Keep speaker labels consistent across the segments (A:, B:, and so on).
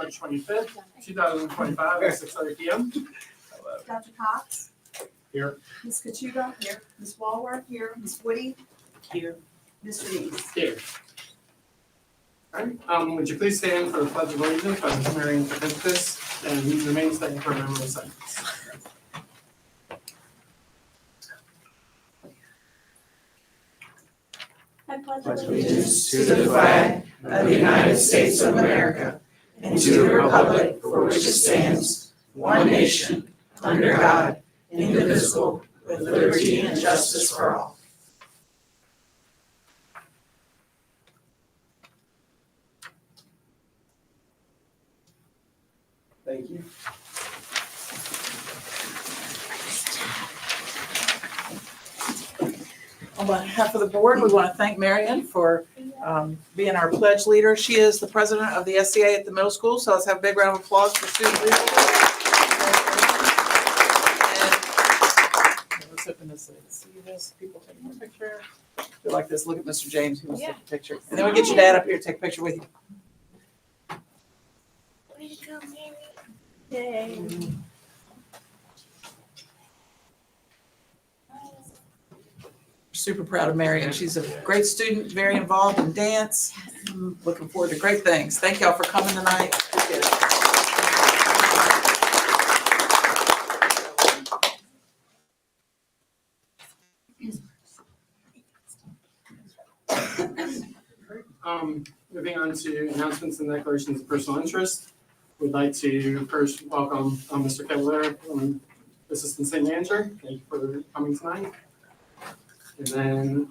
A: March 25th, 2025 at 6:30 p.m.
B: Dr. Cox?
A: Here.
B: Ms. Kachuba? Here. Ms. Walworth? Here. Ms. Woody?
C: Here.
B: Mr. Neese?
A: Here. All right, would you please stand for the pledge of allegiance by the Marian Certificates and remain standing for a moment of silence.
B: I pledge
C: Allegiance to the flag of the United States of America and to the republic for which it stands, one nation, under God, indivisible, with liberty and justice for all.
A: Thank you.
C: On behalf of the board, we want to thank Marion for being our pledge leader. She is the president of the SCA at the middle school, so let's have a big round of applause for student leadership. And let's open this so you can see this. People taking a picture. If you like this, look at Mr. James, who wants to take a picture. And then we'll get your dad up here to take a picture with you.
B: Yay.
C: Super proud of Marion. She's a great student, very involved in dance. Looking forward to great things. Thank y'all for coming tonight. Appreciate it.
A: Moving on to announcements and declarations of personal interest. We'd like to first welcome Mr. Kettler, Assistant City Manager. Thank you for coming tonight. And then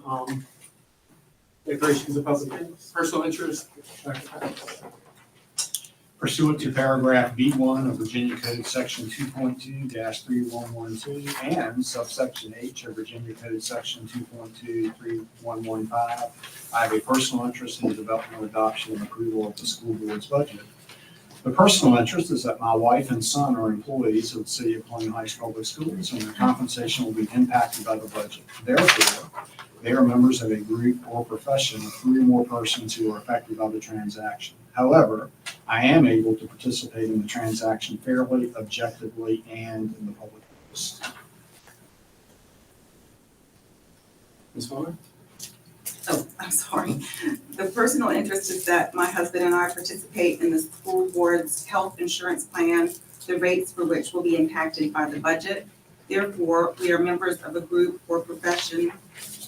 A: declarations of public personal interest.
D: Pursuant to paragraph B1 of Virginia Code Section 2.2-3112 and subsection H of Virginia Code Section 2.2-3115, I have a personal interest in the development, adoption, and approval of the school board's budget. The personal interest is that my wife and son are employees of the City of Colonial Heights Public Schools, and their compensation will be impacted by the budget. Therefore, they are members of a group or profession of 3 or more persons who are affected by the transaction. However, I am able to participate in the transaction fairly, objectively, and in the public interest.
A: Ms. Fuller?
E: Oh, I'm sorry. The personal interest is that my husband and I participate in the school board's health insurance plan, the rates for which will be impacted by the budget. Therefore, we are members of a group or profession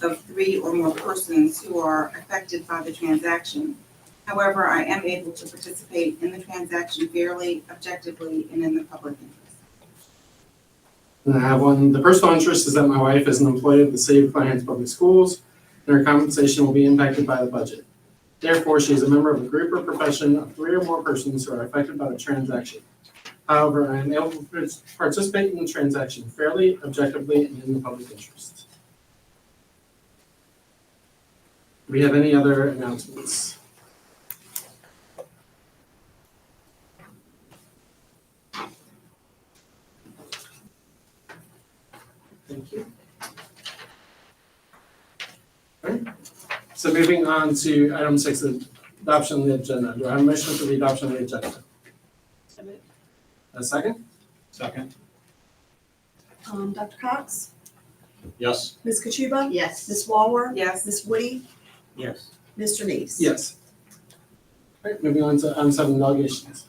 E: of 3 or more persons who are affected by the transaction. However, I am able to participate in the transaction fairly, objectively, and in the public interest.
A: And I have one. The personal interest is that my wife is an employee of the City of Colonial Heights Public Schools, and her compensation will be impacted by the budget. Therefore, she is a member of a group or profession of 3 or more persons who are affected by the transaction. However, I am able to participate in the transaction fairly, objectively, and in the public interest. Do we have any other announcements? Thank you. All right. So moving on to item 6, adoption of the agenda. Do I have a motion for the adoption of the agenda? A second?
D: Second?
B: Dr. Cox?
D: Yes.
B: Ms. Kachuba?
C: Yes.
B: Ms. Walworth?
E: Yes.
B: Ms. Woody?
C: Yes.
B: Mr. Neese?
A: Yes. All right, moving on to item 7, delegations.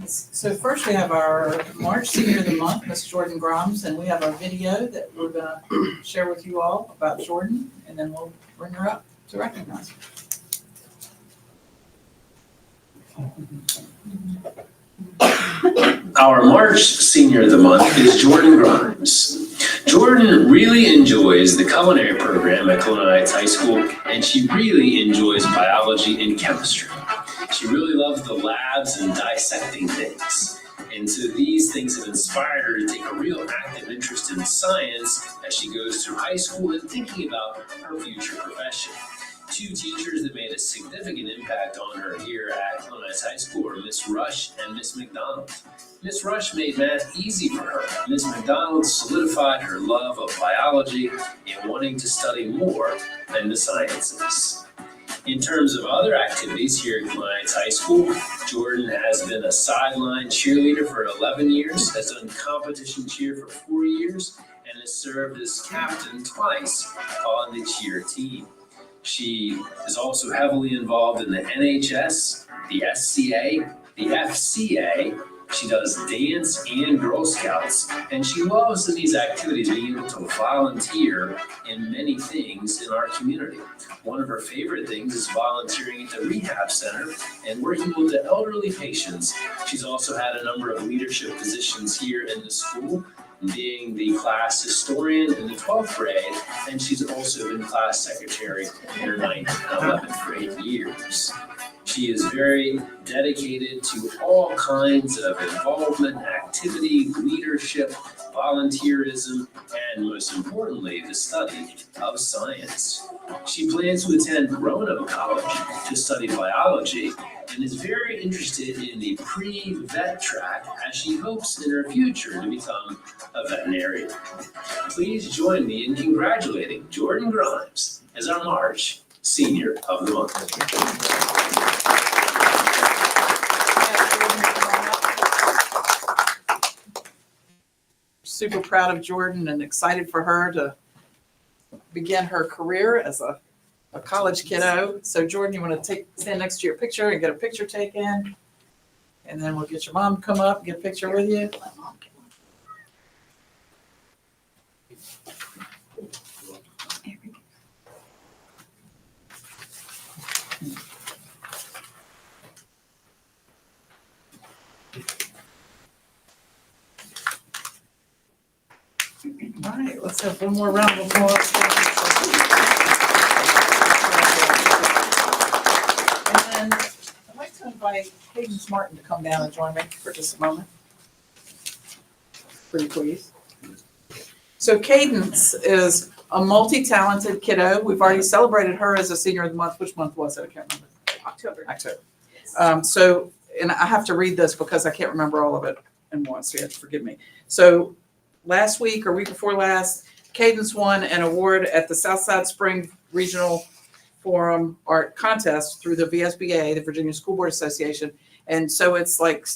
C: So first we have our March Senior of the Month, Ms. Jordan Grimes, and we have our video that we're gonna share with you all about Jordan, and then we'll bring her up to recognize her.
F: Our March Senior of the Month is Jordan Grimes. Jordan really enjoys the culinary program at Colonial Heights High School, and she really enjoys biology and chemistry. She really loves the labs and dissecting things. And so these things have inspired her to take a real active interest in science as she goes through high school and thinking about her future profession. 2 teachers that made a significant impact on her here at Colonial Heights High School are Miss Rush and Miss McDonald. Miss Rush made math easy for her. Miss McDonald solidified her love of biology and wanting to study more than the sciences. In terms of other activities here at Columbia Heights High School, Jordan has been a sideline cheerleader for 11 years, has done competition cheer for 4 years, and has served as captain twice on the cheer team. She is also heavily involved in the NHS, the SCA, the FCA. She does dance and Girl Scouts, and she loves in these activities being able to volunteer in many things in our community. One of her favorite things is volunteering at the rehab center and working with the elderly patients. She's also had a number of leadership positions here in the school, being the class historian in the 12th grade, and she's also been class secretary in her 9th and 11th grade years. She is very dedicated to all kinds of involvement, activity, leadership, volunteerism, and most importantly, the study of science. She plans to attend Roanoke College to study biology and is very interested in the pre-vet track as she hopes in her future to become a veterinarian. Please join me in congratulating Jordan Grimes as our March Senior of the Month.
C: Super proud of Jordan and excited for her to begin her career as a college kiddo. So Jordan, you want to stand next to your picture and get a picture taken? And then we'll get your mom to come up and get a picture with you. All right, let's have one more round of applause. And then I'd like to invite Cadence Martin to come down and join me for just a moment. Pretty please. So Cadence is a multi-talented kiddo. We've already celebrated her as a Senior of the Month. Which month was it? I can't remember. October. So, and I have to read this because I can't remember all of it in once, so you have to forgive me. So last week or week before last, Cadence won an award at the Southside Spring Regional Forum Art Contest through the VSBA, the Virginia School Board Association. And so it's like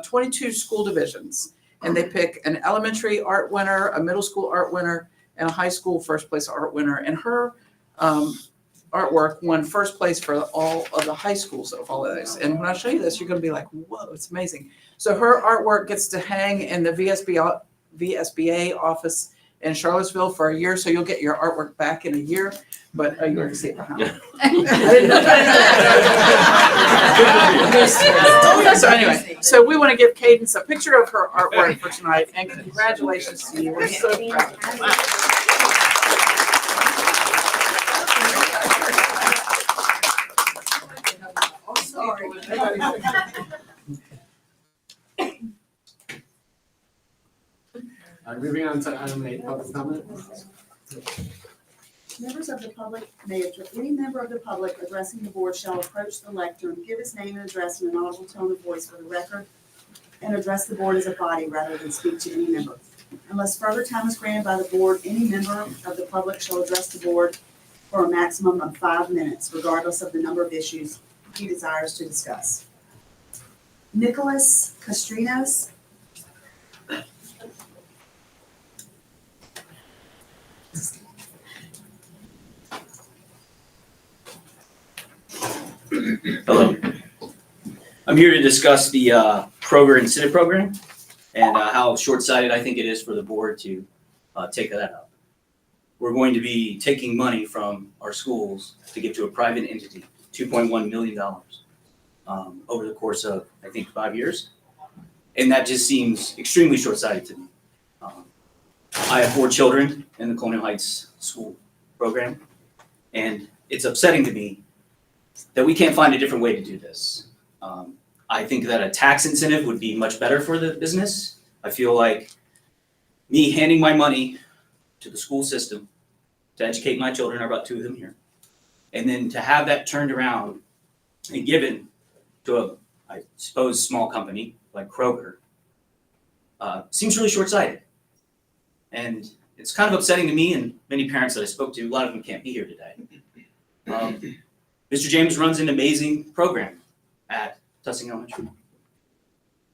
C: 22 school divisions. And they pick an elementary art winner, a middle school art winner, and a high school first place art winner. And her artwork won first place for all of the high schools of all of those. And when I show you this, you're going to be like, whoa, it's amazing. So her artwork gets to hang in the VSBA office in Charlottesville for a year. So you'll get your artwork back in a year. But you already see it behind me. I didn't know. So anyway, so we want to give Cadence a picture of her artwork for tonight, and congratulations to you. We're so proud.
A: Moving on to item 8, public comment.
B: Members of the public any member of the public addressing the board shall approach the lectern, give his name and address in an audible tone of voice for the record, and address the board as a body rather than speak to any member. Unless further time is granted by the board, any member of the public shall address the board for a maximum of 5 minutes, regardless of the number of issues he desires to discuss. Nicholas Castrinos.
G: Hello. I'm here to discuss the Kroger incentive program and how short-sighted I think it is for the board to take that up. We're going to be taking money from our schools to give to a private entity, $2.1 million over the course of, I think, 5 years. And that just seems extremely short-sighted to me. I have 4 children in the Colonial Heights school program, and it's upsetting to me that we can't find a different way to do this. I think that a tax incentive would be much better for the business. I feel like me handing my money to the school system to educate my children, there are about 2 of them here, and then to have that turned around and given to a, I suppose, small company like Kroger seems really short-sighted. And it's kind of upsetting to me and many parents that I spoke to. A lot of them can't be here today. Mr. James runs an amazing program at Tussing Elementary.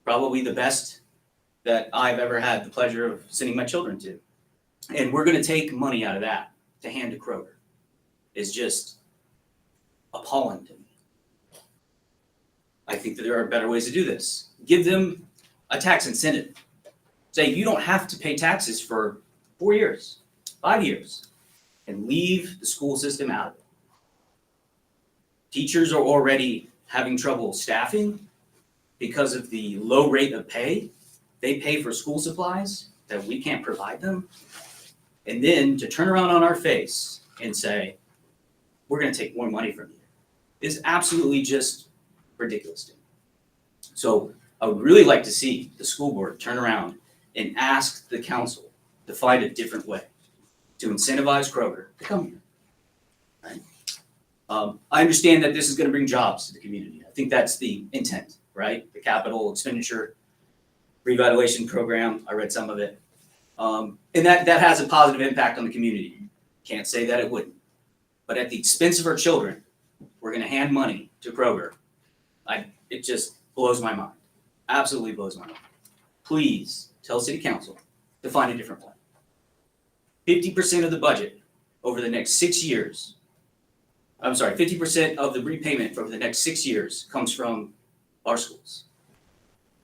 G: Probably the best that I've ever had the pleasure of sending my children to. And we're gonna take money out of that to hand to Kroger. Is just appalling to me. I think that there are better ways to do this. Give them a tax incentive. Say you don't have to pay taxes for 4 years, 5 years, and leave the school system out of it. Teachers are already having trouble staffing because of the low rate of pay. They pay for school supplies that we can't provide them. And then to turn around on our face and say, we're gonna take more money from you is absolutely just ridiculous to me. So I would really like to see the school board turn around and ask the council to find a different way to incentivize Kroger to come here. Right? I understand that this is gonna bring jobs to the community. I think that's the intent, right? The capital expenditure revitalization program, I read some of it. And that has a positive impact on the community. Can't say that it wouldn't. But at the expense of our children, we're gonna hand money to Kroger. It just blows my mind. Absolutely blows my mind. Please tell city council to find a different way. 50% of the budget over the next 6 years, 50% of the repayment over the next 6 years comes from our schools.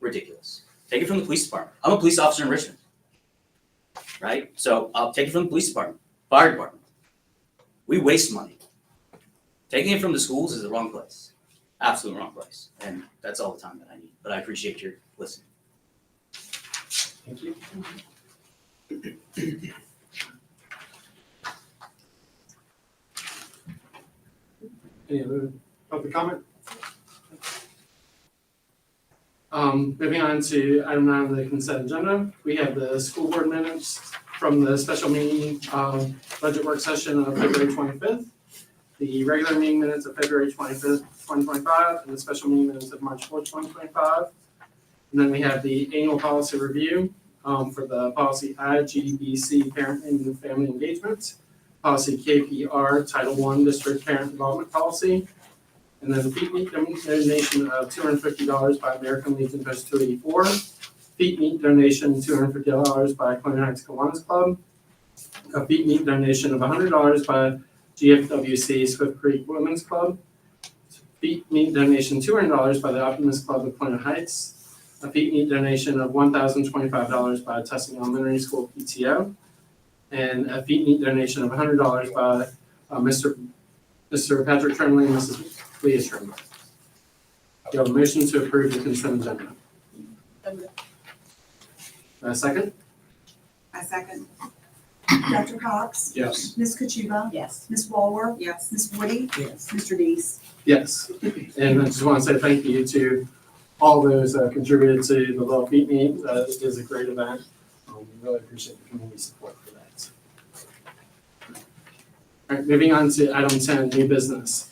G: Ridiculous. Take it from the police department. I'm a police officer in Richmond. Right? So I'll take it from the police department, fire department. We waste money. Taking it from the schools is the wrong place. Absolute wrong place. And that's all the time that I need. But I appreciate your listening.
A: Thank you. Any other public comment? Moving on to item 9 on the consent agenda, we have the school board minutes from the special meeting, budget work session of February 25th, the regular meeting minutes of February 25th, 2025, and the special meeting minutes of March 4th, 2025. And then we have the annual policy review for the policy IGBC, parent and family engagement, policy KPR, Title I, district parent involvement policy, and then the feet meet donation of $250 by American Legion Post 284, feet meet donation $250 by Colonial Heights Kiwanis Club, a feet meet donation of $100 by GFWC Swift Creek Women's Club, feet meet donation $200 by the Optimist Club of Colonial Heights, a feet meet donation of $1,025 by Tussing Elementary School PTO, and a feet meet donation of $100 by Mr. Patrick Tremley and Mrs. Leah Tremley. Do you have a motion to approve the consent agenda? A second?
E: I second.
B: Dr. Cox?
D: Yes.
B: Ms. Kachuba?
C: Yes.
B: Ms. Walworth?
E: Yes.
B: Ms. Woody?
C: Yes.
B: Mr. Dees?
A: Yes. And I just want to say thank you to all those that contributed to the Little Feet Meet. It is a great event. We really appreciate the community support for that. All right, moving on to item 10, new business.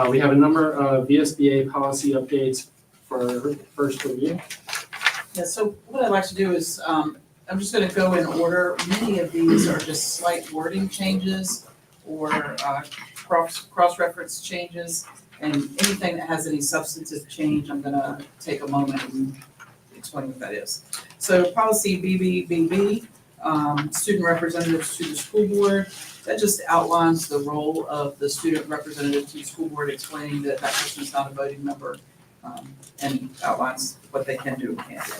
A: We have a number of VSBA policy updates for first review.
C: Yeah, so what I'd like to do is, I'm just gonna go in order. Many of these are just slight wording changes or cross-reference changes. And anything that has any substantive change, I'm gonna take a moment and explain what that is. So policy BBBB, student representatives to the school board. That just outlines the role of the student representative to the school board, explaining that that person is not a voting member, and outlines what they can do and can't do.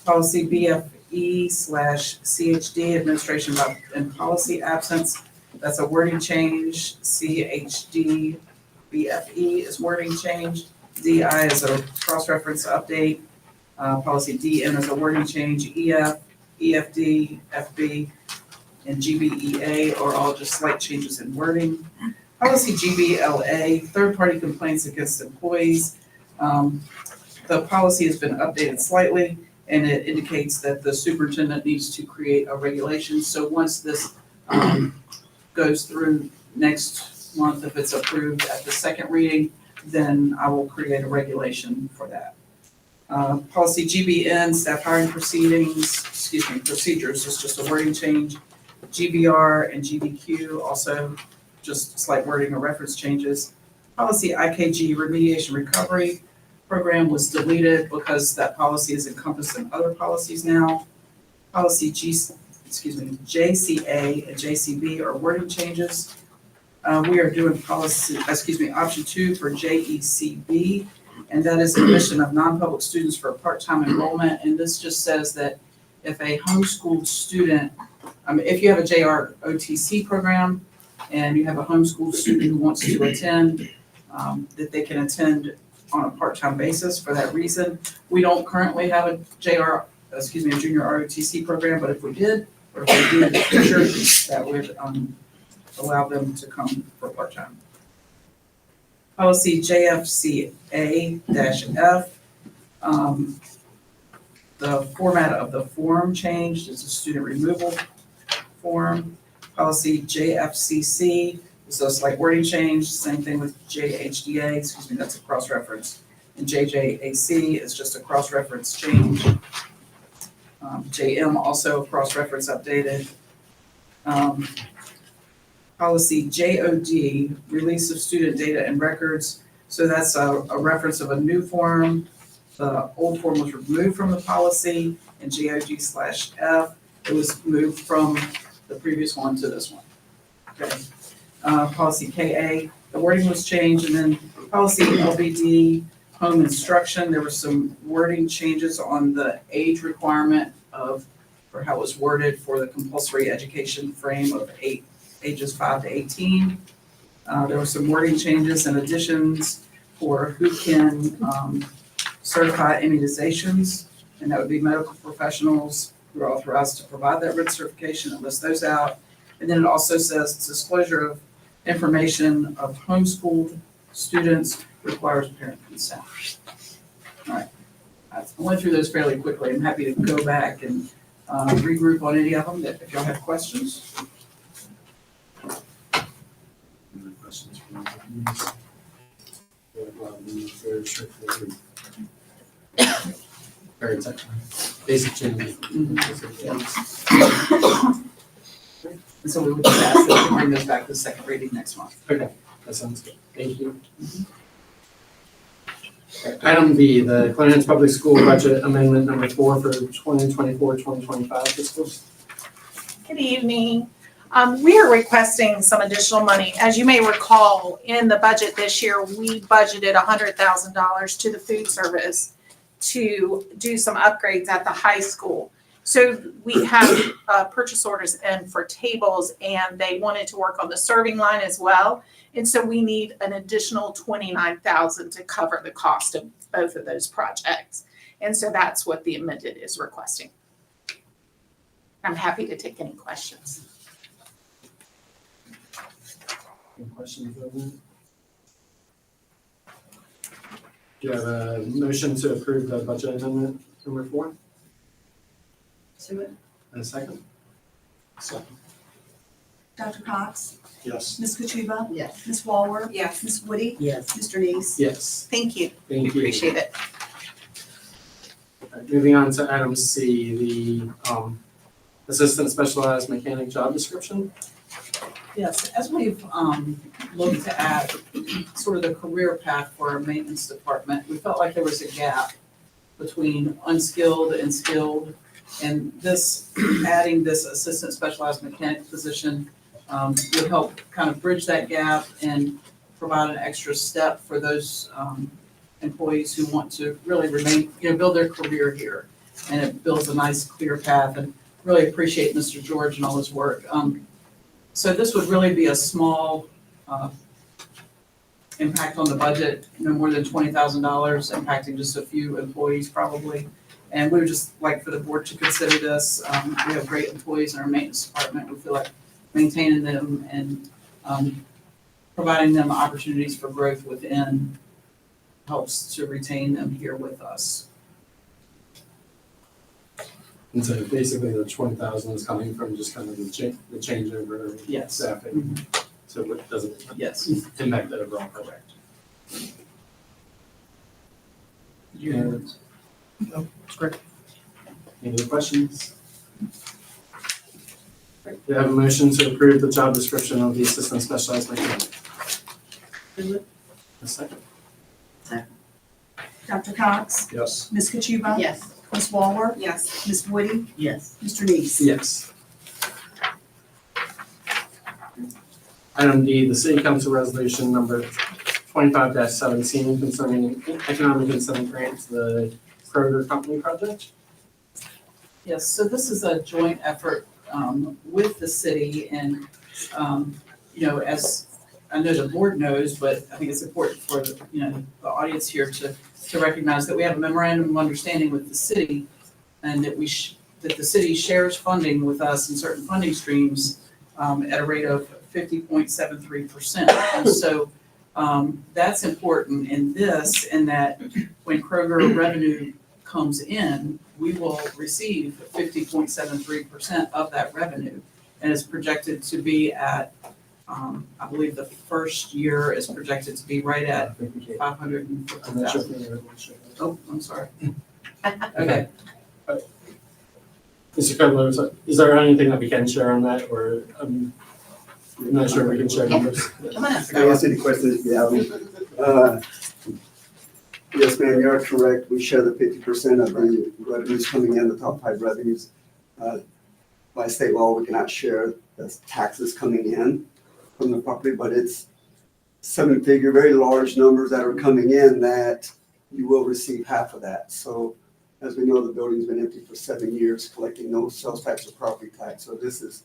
C: Policy BFE/CHD, administration and policy absence. That's a wording change. CHD, BFE is wording change. DI is a cross-reference update. Policy DN is a wording change. EF, EFD, FB, and GBEA are all just slight changes in wording. Policy GBLA, third-party complaints against employees. The policy has been updated slightly, and it indicates that the superintendent needs to create a regulation. So once this goes through next month, if it's approved at the second reading, then I will create a regulation for that. Policy GBN, staff hiring procedures, is just a wording change. GBR and GBQ also just slight wording or reference changes. Policy IKG remediation recovery program was deleted because that policy is encompassed in other policies now. Policy JCA and JCB are wording changes. We are doing option 2 for JECB, and that is admission of non-public students for part-time enrollment. And this just says that if a homeschooled student, if you have a JROTC program and you have a homeschooled student who wants to attend, that they can attend on a part-time basis for that reason. We don't currently have a junior ROTC program, but if we did, or if we do in the future, that would allow them to come for part-time. Policy JFCA-F, the format of the form changed. It's a student removal form. Policy JFCC, so it's like wording change, same thing with JHDA, that's a cross-reference. And JJAC is just a cross-reference change. JM also cross-reference updated. Policy JOD, release of student data and records. So that's a reference of a new form. The old form was removed from the policy, and JOD/F, it was moved from the previous one to this one. Okay. Policy KA, the wording was changed, and then policy LBD, home instruction, there were some wording changes on the age requirement for how it was worded for the compulsory education frame of ages 5 to 18. There were some wording changes and additions for who can certify immunizations, and that would be medical professionals who are authorized to provide that written certification and list those out. And then it also says disclosure of information of homeschooled students requires parent consent. All right, I went through those fairly quickly. I'm happy to go back and regroup on any of them if y'all have questions.
A: Any questions from the audience? Very straightforward. Very technical, basic changes.
C: And so we would just ask that we bring those back to the second reading next month.
A: Okay, that sounds good. Thank you. Okay, Item B, the Clarence Public School Budget Amendment Number 4 for 2024-2025 fiscal.
H: Good evening. We are requesting some additional money. As you may recall, in the budget this year, we budgeted $100,000 to the food service to do some upgrades at the high school. So we have purchase orders in for tables, and they wanted to work on the serving line as well. And so we need an additional $29,000 to cover the cost of both of those projects. And so that's what the amended is requesting. I'm happy to take any questions.
A: Any questions on that? Do you have a motion to approve the budget amendment number 4? And a second? Second.
B: Dr. Cox?
A: Yes.
B: Ms. Kachuba?
C: Yes.
B: Ms. Walworth?
E: Yes.
B: Ms. Woody?
C: Yes.
B: Mr. Neese?
A: Yes.
H: Thank you.
A: Thank you.
H: Appreciate it.
A: Alright, moving on to item C, the assistant specialized mechanic job description.
C: Yes, as we've looked at sort of the career path for our maintenance department, we felt like there was a gap between unskilled and skilled. And this, adding this assistant specialized mechanic position would help kind of bridge that gap and provide an extra step for those employees who want to really remain, build their career here. And it builds a nice, clear path, and really appreciate Mr. George and all his work. So this would really be a small impact on the budget, no more than $20,000, impacting just a few employees probably. And we would just like for the board to consider this. We have great employees in our maintenance department. We feel like maintaining them and providing them opportunities for growth within helps to retain them here with us.
A: And so basically the 20,000 is coming from just kind of the changeover of
C: Yes.
A: staffing. So it doesn't
C: Yes.
A: impact the overall project.
C: No, it's great.
A: Any other questions? Right, we have a motion to approve the job description of the assistant specialized mechanic. A second?
B: Dr. Cox?
D: Yes.
B: Ms. Kachuba?
C: Yes.
B: Ms. Walworth?
E: Yes.
B: Ms. Woody?
C: Yes.
B: Mr. Neese?
A: Yes. Item D, the city council resolution number 25-17 concerning economic incentive grants, the Kroger Company project.
I: Yes, so this is a joint effort with the city and, as I know the board knows, but I think it's important for the audience here to recognize that we have a memorandum of understanding with the city and that that the city shares funding with us in certain funding streams at a rate of 50.73%. And so that's important in this, and that when Kroger revenue comes in, we will receive 50.73% of that revenue. And it's projected to be at, I believe the first year is projected to be right at
A: I'm not sure
I: 550,000.
A: if you're able to show that.
I: Oh, I'm sorry. Okay,
A: Mr. Kudlow, is there anything that we can share on that, or I'm not sure if we can share numbers?
C: Come on.
J: I can answer the questions if you have them. Yes, ma'am, you are correct. We share the 50% of the revenues coming in, the top 5 revenues. By state law, we cannot share the taxes coming in from the property, but it's 7-figure, very large numbers that are coming in that you will receive half of that. So as we know, the building's been empty for 7 years, collecting no sales tax or property tax. So this is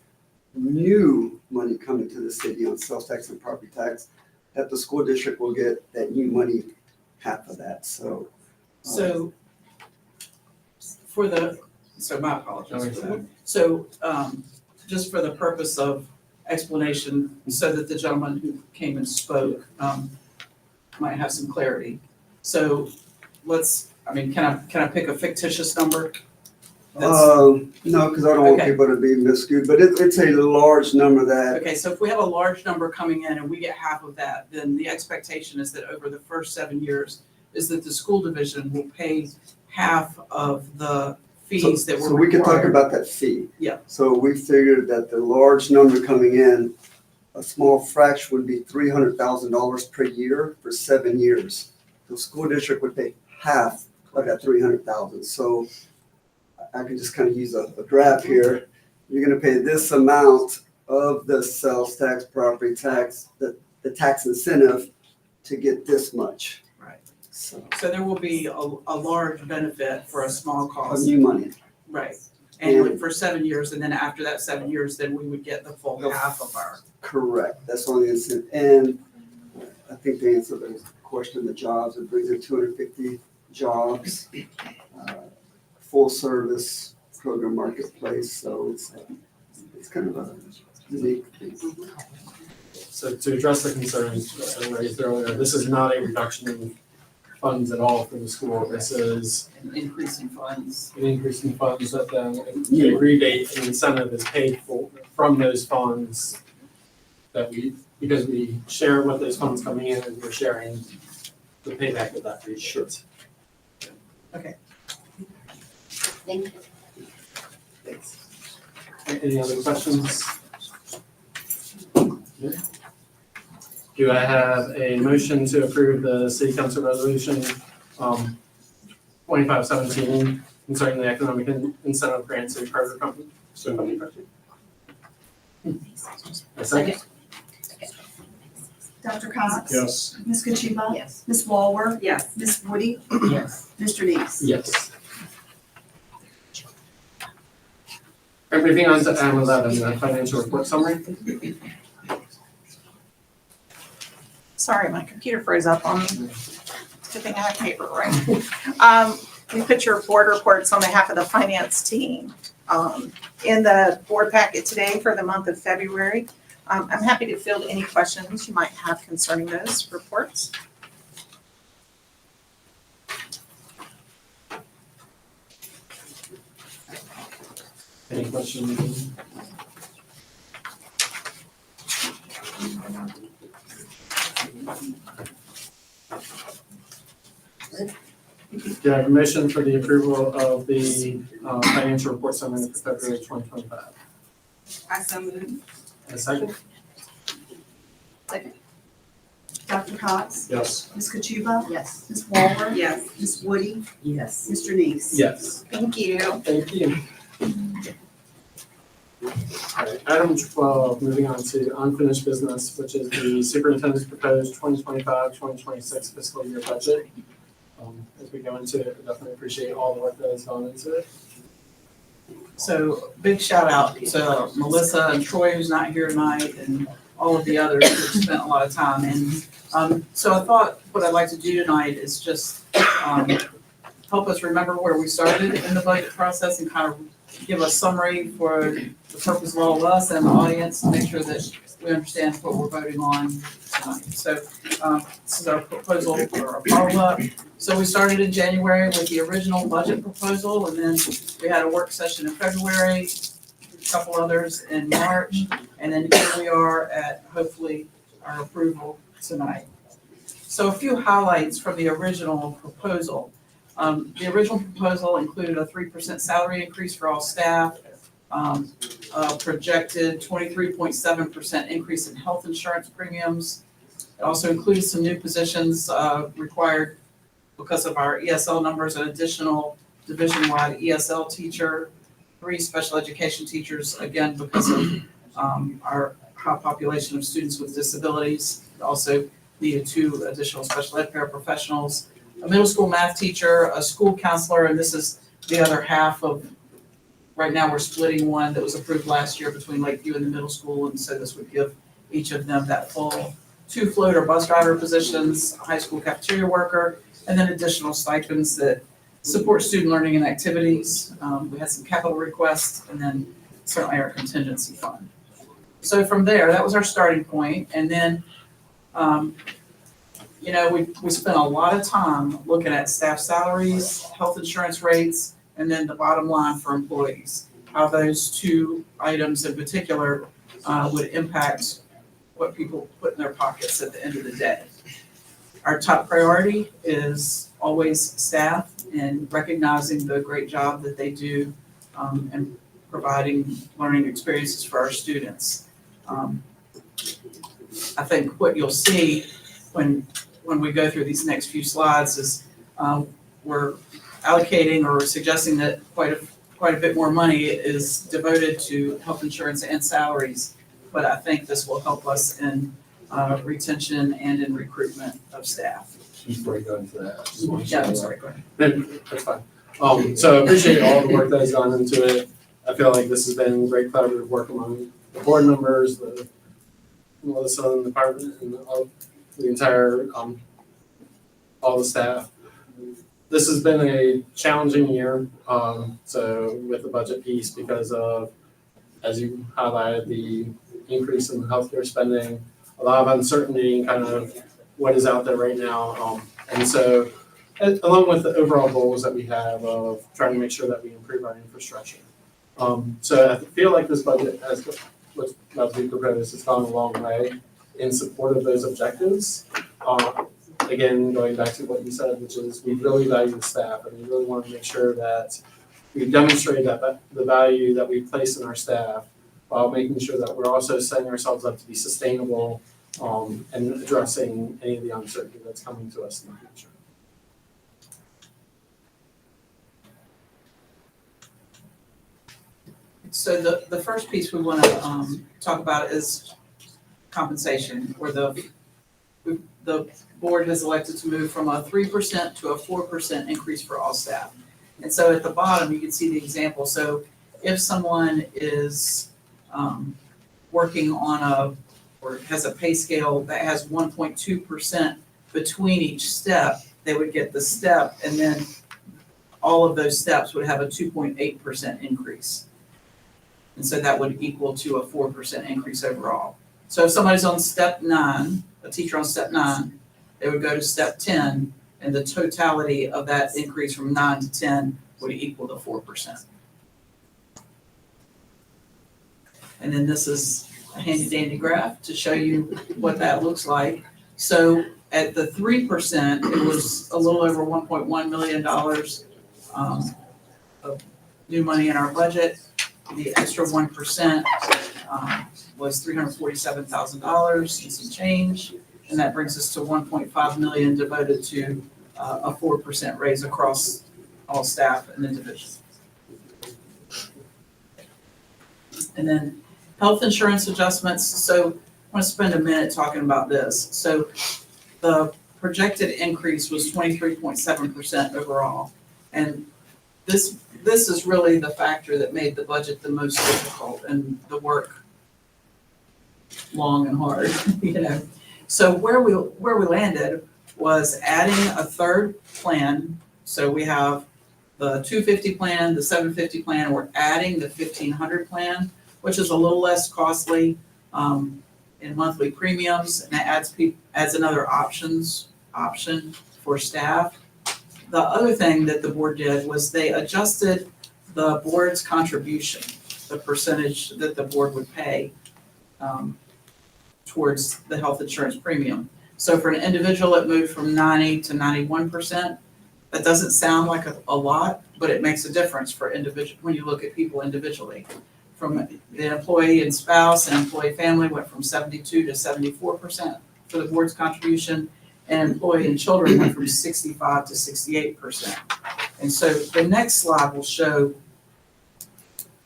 J: new money coming to the city on sales tax and property tax, that the school district will get that new money, half of that, so.
I: so my apologies for that. So just for the purpose of explanation, so that the gentleman who came and spoke might have some clarity. So can I pick a fictitious number?
J: No, because I don't want
I: Okay.
J: people to be miscued, but it's a large number that,
I: Okay, so if we have a large number coming in and we get half of that, then the expectation is that over the first 7 years is that the school division will pay half of the fees that were
J: so we can talk
I: required.
J: about that fee.
I: Yeah.
J: So we figured that the large number coming in, a small fraction would be $300,000 per year for 7 years. The school district would pay half of that 300,000. So I can just kind of use a graph here. You're gonna pay this amount of the sales tax, property tax, the tax incentive to get this much.
I: Right.
J: So,
I: So there will be a large benefit for a small
J: of
I: cost.
J: new money.
I: Right. And for 7 years, and then after that 7 years, then we would get the full half of our.
J: Correct, that's on the incentive. And I think to answer the question, the jobs, it brings in 250 jobs, full service program marketplace, so it's kind of a unique thing.
A: So to address the concerns that were raised earlier, this is not a reduction in funds at all for the school. This is
I: An increase in funds.
A: an increase in funds that the rebate and incentive is paid for from those funds that because we share what those funds coming in, and we're sharing the payback of that rebate. Sure.
C: Thank you.
A: Thanks. Any other questions? Do I have a motion to approve the city council resolution 2517 concerning the economic incentive grants to Kroger Company? A second?
B: Dr. Cox?
D: Yes.
B: Ms. Kachuba?
C: Yes.
B: Ms. Walworth?
E: Yes.
B: Ms. Woody?
C: Yes.
B: Mr. Neese?
A: Yes. All right, moving on to item 11, the financial report summary.
H: Sorry, my computer froze up on me. Good thing I have paper, right? We put your board reports on behalf of the finance team in the board packet today for the month of February. I'm happy to field any questions you might have concerning those reports.
A: Any questions? Do I have a motion for the approval of the financial report summary for February 2025?
E: I so moved.
A: A second?
B: Dr. Cox?
D: Yes.
B: Ms. Kachuba?
C: Yes.
B: Ms. Walker?
E: Yes.
B: Ms. Woody?
C: Yes.
B: Mr. Neese?
A: Yes.
H: Thank you.
A: Thank you. All right, item 12, moving on to unfinished business, which is the superintendent's proposed 2025-2026 fiscal year budget. As we go into it, I definitely appreciate all the work that has gone into it.
I: So big shout out to Melissa and Troy, who's not here tonight, and all of the others who've spent a lot of time. And so I thought what I'd like to do tonight is just help us remember where we started in the budget process and kind of give a summary for the purpose of all of us and the audience to make sure that we understand what we're voting on tonight. So this is our proposal or our follow-up. So we started in January with the original budget proposal, and then we had a work session in February, a couple others in March, and then here we are at hopefully our approval tonight. So a few highlights from the original proposal. The original proposal included a 3% salary increase for all staff, a projected 23.7% increase in health insurance premiums. It also included some new positions required because of our ESL numbers, an additional division-wide ESL teacher, 3 special education teachers, again, because of our high population of students with disabilities. It also needed 2 additional special ed paraprofessionals, a middle school math teacher, a school counselor, and this is the other half of, right now we're splitting one that was approved last year between Lakeview and the middle school, and so this would give each of them that full 2 float or bus driver positions, a high school cafeteria worker, and then additional stipends that support student learning and activities. We had some capital requests, and then certainly our contingency fund. So from there, that was our starting point, and then we spent a lot of time looking at staff salaries, health insurance rates, and then the bottom line for employees, how those 2 items in particular would impact what people put in their pockets at the end of the day. Our top priority is always staff and recognizing the great job that they do and providing learning experiences for our students. I think what you'll see when we go through these next few slides is we're allocating or suggesting that quite a bit more money is devoted to health insurance and salaries, but I think this will help us in retention and in recruitment of staff.
A: Before you go into that, I just want to
I: Yeah,
A: say
I: I'm
A: that.
I: sorry, go ahead.
A: That's fine. So I appreciate all the work that has gone into it. I feel like this has been great collaborative work among the board members, the Melissa and the department, and all the entire all the staff. This has been a challenging year, so with the budget piece because of, as you highlighted, the increase in healthcare spending, a lot of uncertainty and kind of what is out there right now. And so, along with the overall goals that we have of trying to make sure that we improve our infrastructure. So I feel like this budget has, what's about to be proposed, has gone a long way in support of those objectives. Again, going back to what you said, which is we really value the staff and we really want to make sure that we demonstrate that the value that we place in our staff while making sure that we're also setting ourselves up to be sustainable and addressing any of the uncertainty that's coming to us in the future.
I: So the first piece we want to talk about is compensation, where the board has elected to move from a 3% to a 4% increase for all staff. And so at the bottom, you can see the example. So if someone is working on or has a pay scale that has 1.2% between each step, they would get the step, and then all of those steps would have a 2.8% increase. And so that would equal to a 4% increase overall. So if somebody's on step 9, a teacher on step 9, they would go to step 10, and the totality of that increase from 9 to 10 would equal to 4%. And then this is a handy dandy graph to show you what that looks like. So at the 3%, it was a little over $1.1 million of new money in our budget. The extra 1% was $347,000 and some change. And that brings us to 1.5 million devoted to a 4% raise across all staff in the division. And then health insurance adjustments. So I want to spend a minute talking about this. So the projected increase was 23.7% overall. And this is really the factor that made the budget the most difficult and the work long and hard, you know. So where we landed was adding a third plan. So we have the 250 plan, the 750 plan, we're adding the 1500 plan, which is a little less costly in monthly premiums, and that adds another option for staff. The other thing that the board did was they adjusted the board's contribution, the percentage that the board would pay towards the health insurance premium. So for an individual, it moved from 90 to 91%. That doesn't sound like a lot, but it makes a difference for individual when you look at people individually. From the employee and spouse and employee family went from 72 to 74% for the board's contribution, and employee and children went from 65 to 68%. And so the next slide will show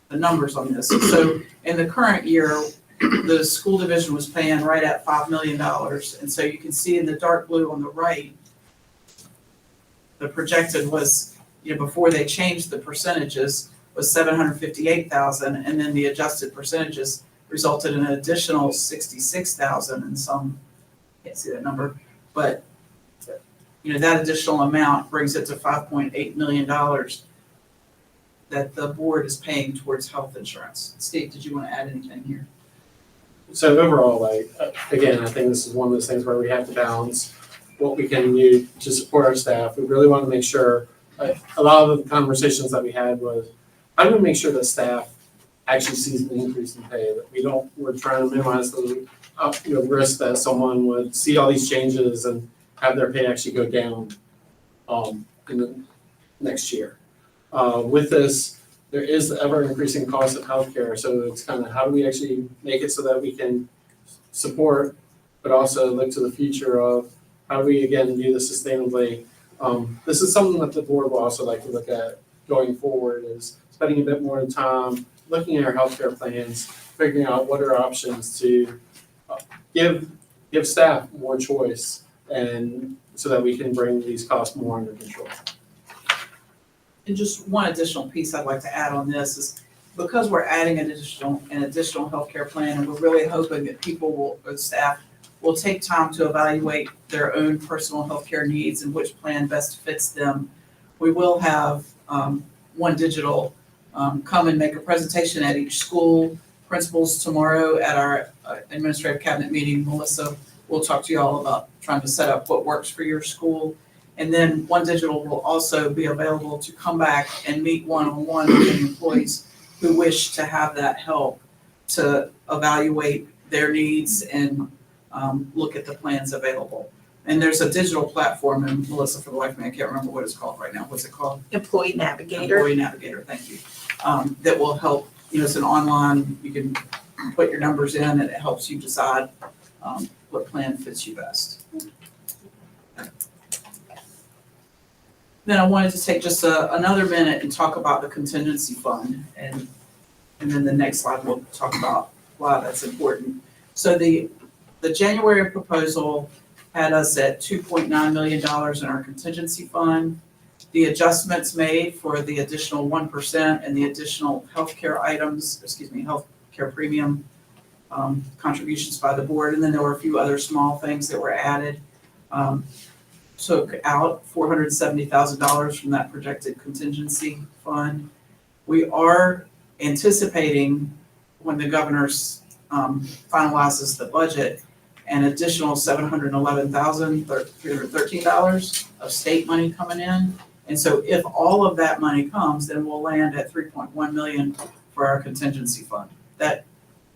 I: the numbers on this. So in the current year, the school division was paying right at $5 million. And so you can see in the dark blue on the right, the projected was, before they changed the percentages, was 758,000, and then the adjusted percentages resulted in an additional 66,000 and some, can't see that number, but that additional amount brings it to $5.8 million that the board is paying towards health insurance. Steve, did you want to add anything here?
A: So overall, again, I think this is one of those things where we have to balance what we can do to support our staff. We really want to make sure, a lot of the conversations that we had was, how do we make sure that staff actually sees an increase in pay? That we're trying to minimize the risk that someone would see all these changes and have their pay actually go down in the next year. With this, there is the ever increasing cost of healthcare, so it's kind of how do we actually make it so that we can support, but also look to the future of how do we again do this sustainably. This is something that the board will also like to look at going forward, is spending a bit more time looking at our healthcare plans, figuring out what are options to give staff more choice, and so that we can bring these costs more under control.
I: And just one additional piece I'd like to add on this is because we're adding an additional healthcare plan, and we're really hoping that staff will take time to evaluate their own personal healthcare needs and which plan best fits them. We will have One Digital come and make a presentation at each school. Principals tomorrow at our administrative cabinet meeting. Melissa will talk to you all about trying to set up what works for your school. And then One Digital will also be available to come back and meet one-on-one with employees who wish to have that help to evaluate their needs and look at the plans available. And there's a digital platform, and Melissa, for the life of me, I can't remember what it's called right now. What's it called?
H: Employee Navigator.
I: Employee Navigator, thank you. That will help, it's an online, you can put your numbers in and it helps you decide what plan fits you best. Then I wanted to take just another minute and talk about the contingency fund, and then the next slide we'll talk about why that's important. So the January proposal had us at $2.9 million in our contingency fund. The adjustments made for the additional 1% and the additional healthcare premium contributions by the board, and then there were a few other small things that were added. Took out $470,000 from that projected contingency fund. We are anticipating, when the governor finalizes the budget, an additional $711,313 of state money coming in. And so if all of that money comes, then we'll land at $3.1 million for our contingency fund. That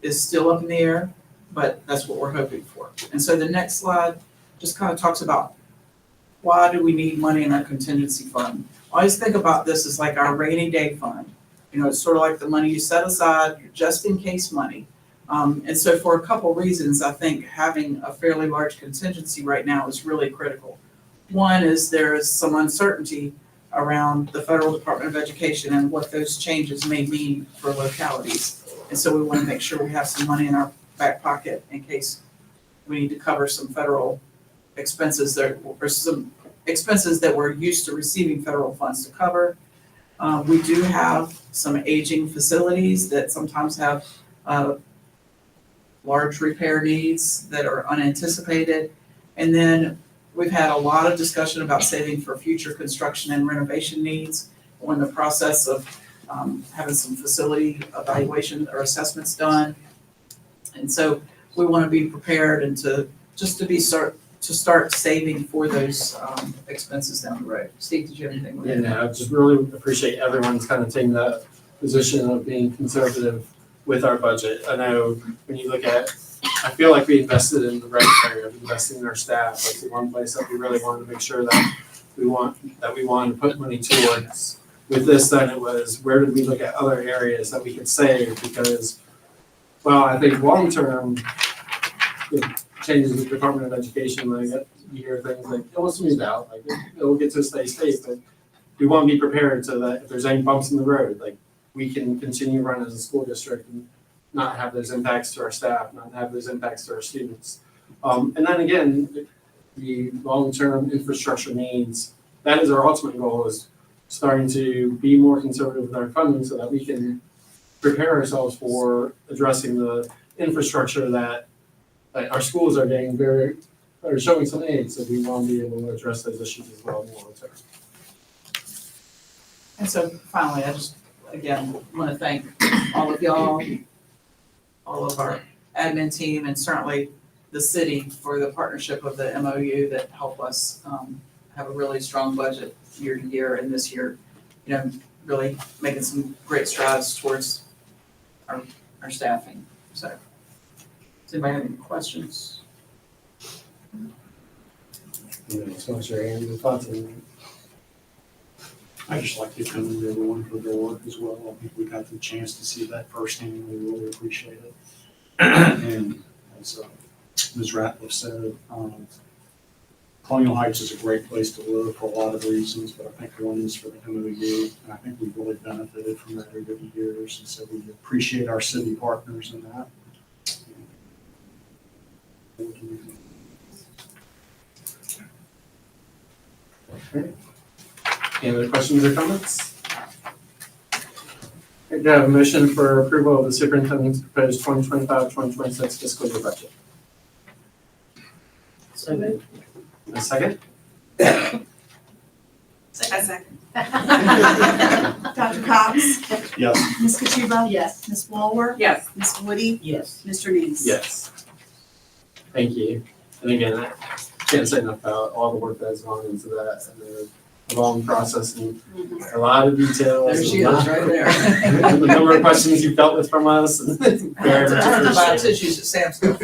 I: is still up in the air, but that's what we're hoping for. And so the next slide just kind of talks about why do we need money in our contingency fund. I always think about this as like our rainy day fund. It's sort of like the money you set aside, just in case money. And so for a couple reasons, I think having a fairly large contingency right now is really critical. One is there is some uncertainty around the Federal Department of Education and what those changes may mean for localities. And so we want to make sure we have some money in our back pocket in case we need to cover some federal expenses that, or some expenses that we're used to receiving federal funds to cover. We do have some aging facilities that sometimes have large repair needs that are unanticipated. And then we've had a lot of discussion about saving for future construction and renovation needs. We're in the process of having some facility evaluation or assessments done. And so we want to be prepared and to start saving for those expenses down the road. Steve, did you have anything?
A: Yeah, no, I just really appreciate everyone's kind of taking that position of being conservative with our budget. I know when you look at, I feel like we invested in the right area, investing in our staff. Like the one place that we really wanted to make sure that we wanted to put money towards. With this, then it was, where did we look at other areas that we could save? Because, well, I think long-term, it changes the Department of Education, like you hear things like, it will smooth out, like it'll get to a steady state, but we want to be prepared so that if there's any bumps in the road, like we can continue running as a school district and not have those impacts to our staff, not have those impacts to our students. And then again, the long-term infrastructure needs, that is our ultimate goal, is starting to be more conservative with our funding so that we can prepare ourselves for addressing the infrastructure that our schools are getting are showing some aids, so we want to be able to address those issues as well in the long term.
I: And so finally, I just, again, want to thank all of y'all, all of our admin team, and certainly the city for the partnership of the MOU that help us have a really strong budget year to year, and this year, you know, really making some great strides towards our staffing. So, does anybody have any questions?
A: Just want to share your thoughts on
D: I just like to commend everyone for their work as well. I think we got the chance to see that firsthand. We really appreciate it. And as Ms. Ratliff said, Colonial Heights is a great place to live for a lot of reasons, but I think one is for the MOU, and I think we've really benefited from that over the years. And so we appreciate our city partners in that.
A: Any other questions or comments? Okay, do I have a motion for approval of the superintendent's proposed 2025-2026 fiscal year budget?
C: So moved.
A: A second?
E: A second.
B: Dr. Cox?
D: Yes.
B: Ms. Katuba?
C: Yes.
B: Ms. Walworth?
E: Yes.
B: Ms. Woody?
C: Yes.
B: Mr. Neese?
A: Yes. Thank you. And again, I can't say enough about all the work that's gone into that and the long process and a lot of details.
I: There she is, right there.
A: The number of questions you've dealt with from us. And very much
I: I have to buy
A: appreciated.
I: tissues at Sam's Club.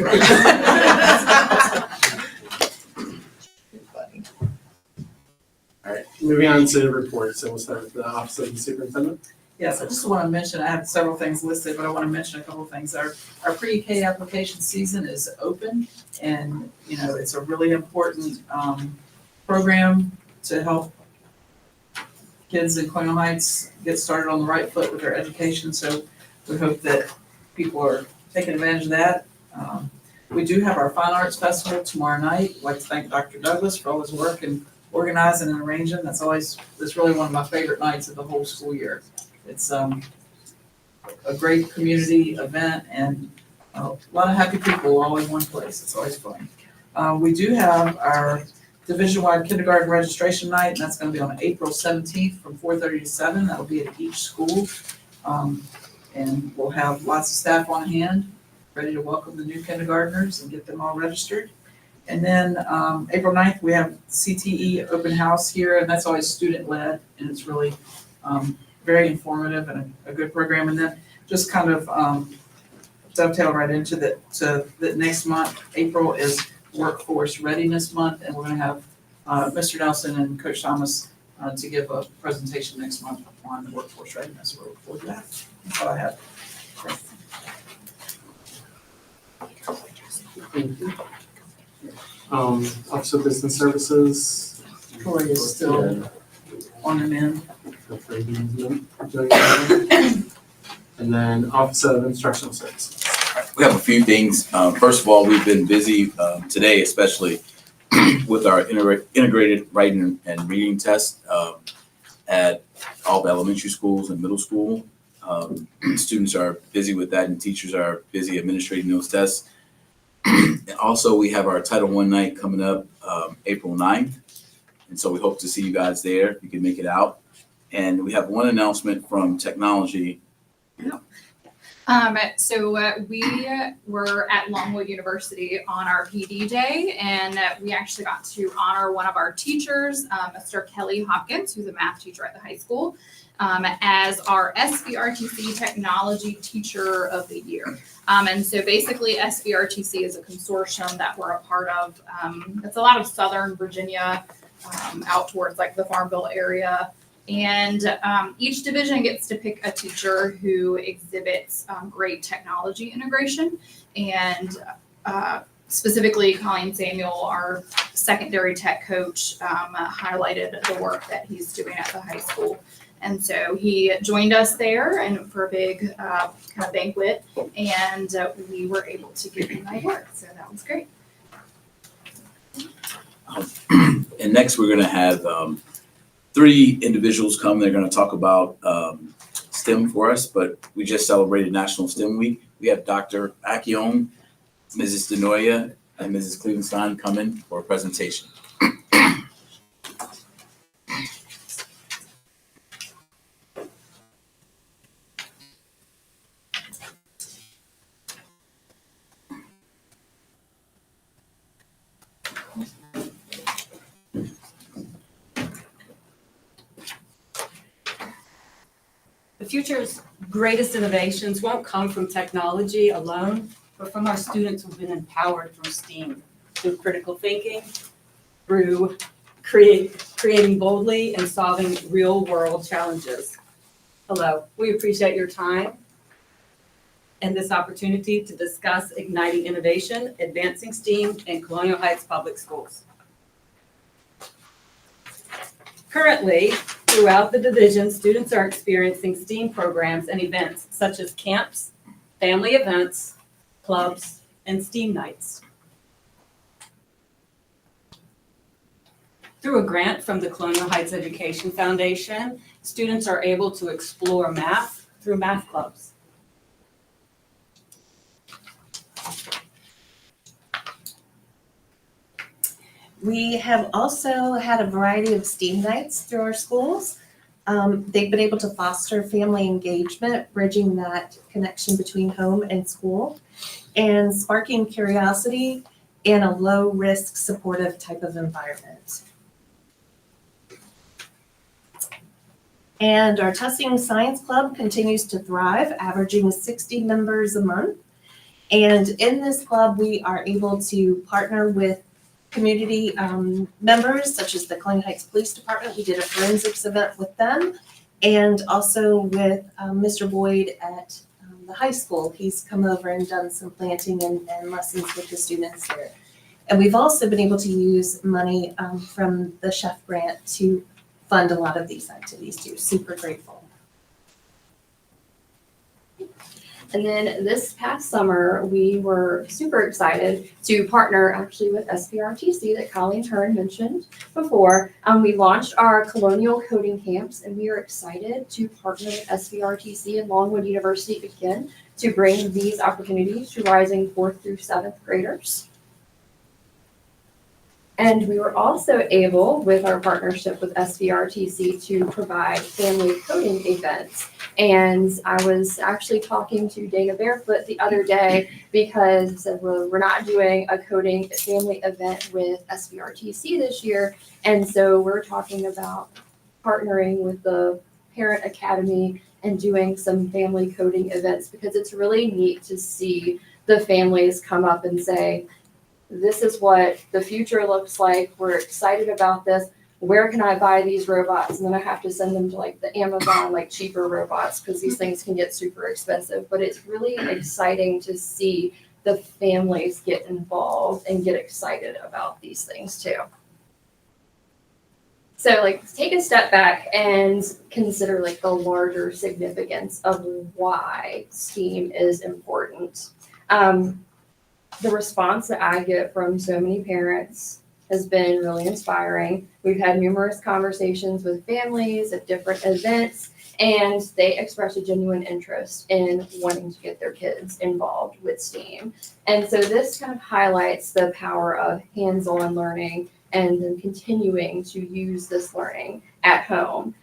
I: Funny.
A: All right, moving on to reports. So we'll start with the Office of the Superintendent.
I: Yes, I just want to mention, I have several things listed, but I want to mention a couple of things. Our pre-K application season is open, and, you know, it's a really important program to help kids in Colonial Heights get started on the right foot with their education, so we hope that people are taking advantage of that. We do have our Fine Arts Festival tomorrow night. I'd like to thank Dr. Douglas for all his work in organizing and arranging. It's really one of my favorite nights of the whole school year. It's a great community event and a lot of happy people all in one place. It's always fun. We do have our division-wide kindergarten registration night, and that's gonna be on April 17th from 4:30 to 7. That'll be at each school. And we'll have lots of staff on hand, ready to welcome the new kindergartners and get them all registered. And then April 9th, we have CTE open house here, and that's always student-led, and it's really very informative and a good program. And then just kind of dovetail right into that, so that next month, April is Workforce Readiness Month, and we're gonna have Mr. Nelson and Coach Thomas to give a presentation next month on the workforce readiness. We're looking forward to that. That's all I have.
A: Thank you. Office of Business Services.
I: Troy is still on and in.
A: Feel free to use them. Doing that. And then Office of Instructional Services.
K: We have a few things. First of all, we've been busy today, especially with our integrated writing and reading test at all the elementary schools and middle school. Students are busy with that and teachers are busy administrating those tests. And also, we have our Title I night coming up April 9th. And so we hope to see you guys there if you can make it out. And we have one announcement from technology.
L: We were at Longwood University on our PD day, and we actually got to honor one of our teachers, Mr. Kelly Hopkins, who's a math teacher at the high school, as our SBRTC Technology Teacher of the Year. And so basically SBRTC is a consortium that we're a part of. It's a lot of Southern Virginia, out towards like the Farmville area. And each division gets to pick a teacher who exhibits great technology integration. And specifically, Colleen Samuel, our secondary tech coach, highlighted the work that he's doing at the high school. And so he joined us there and for a big kind of banquet, and we were able to give him my work. So that was great.
K: And next, we're going to have 3 individuals come. They're going to talk about STEM for us, but we just celebrated National STEM Week. We have Dr. Akion, Mrs. Denoya, and Mrs. Clevenstein coming for a presentation.
M: The future's greatest innovations won't come from technology alone, but from our students who've been empowered through STEAM, through critical thinking, through creating boldly and solving real-world challenges. Hello, we appreciate your time and this opportunity to discuss igniting innovation, advancing STEAM in Colonial Heights Public Schools. Currently, throughout the division, students are experiencing STEAM programs and events such as camps, family events, clubs, and STEAM nights. Through a grant from the Colonial Heights Education Foundation, students are able to explore math through math clubs.
N: We have also had a variety of STEAM nights through our schools. They've been able to foster family engagement, bridging that connection between home and school, and sparking curiosity in a low-risk, supportive type of environment. And our Testing Science Club continues to thrive, averaging 60 members a month. And in this club, we are able to partner with community members, such as the Colonial Heights Police Department. We did a forensics event with them, and also with Mr. Boyd at the high school. He's come over and done some planting and lessons with the students there. And we've also been able to use money from the Chef Grant to fund a lot of these activities too. Super grateful.
O: And then this past summer, we were super excited to partner actually with SBRTC that Colleen Hearn mentioned before. We launched our Colonial Coding Camps, and we are excited to partner with SBRTC and Longwood University again to bring these opportunities to rising 4th through 7th graders. And we were also able, with our partnership with SBRTC, to provide family coding events. And I was actually talking to Dana Barefoot the other day because I said, well, we're not doing a coding family event with SBRTC this year. And so we're talking about partnering with the Parent Academy and doing some family coding events, because it's really neat to see the families come up and say, this is what the future looks like. We're excited about this. Where can I buy these robots? And then I have to send them to like the Amazon, like cheaper robots, because these things can get super expensive. But it's really exciting to see the families get involved and get excited about these things too. So like take a step back and consider like the larger significance of why STEAM is important. The response that I get from so many parents has been really inspiring. We've had numerous conversations with families at different events, and they express a genuine interest in wanting to get their kids involved with STEAM. And so this kind of highlights the power of hands-on learning and then continuing to use this learning at home.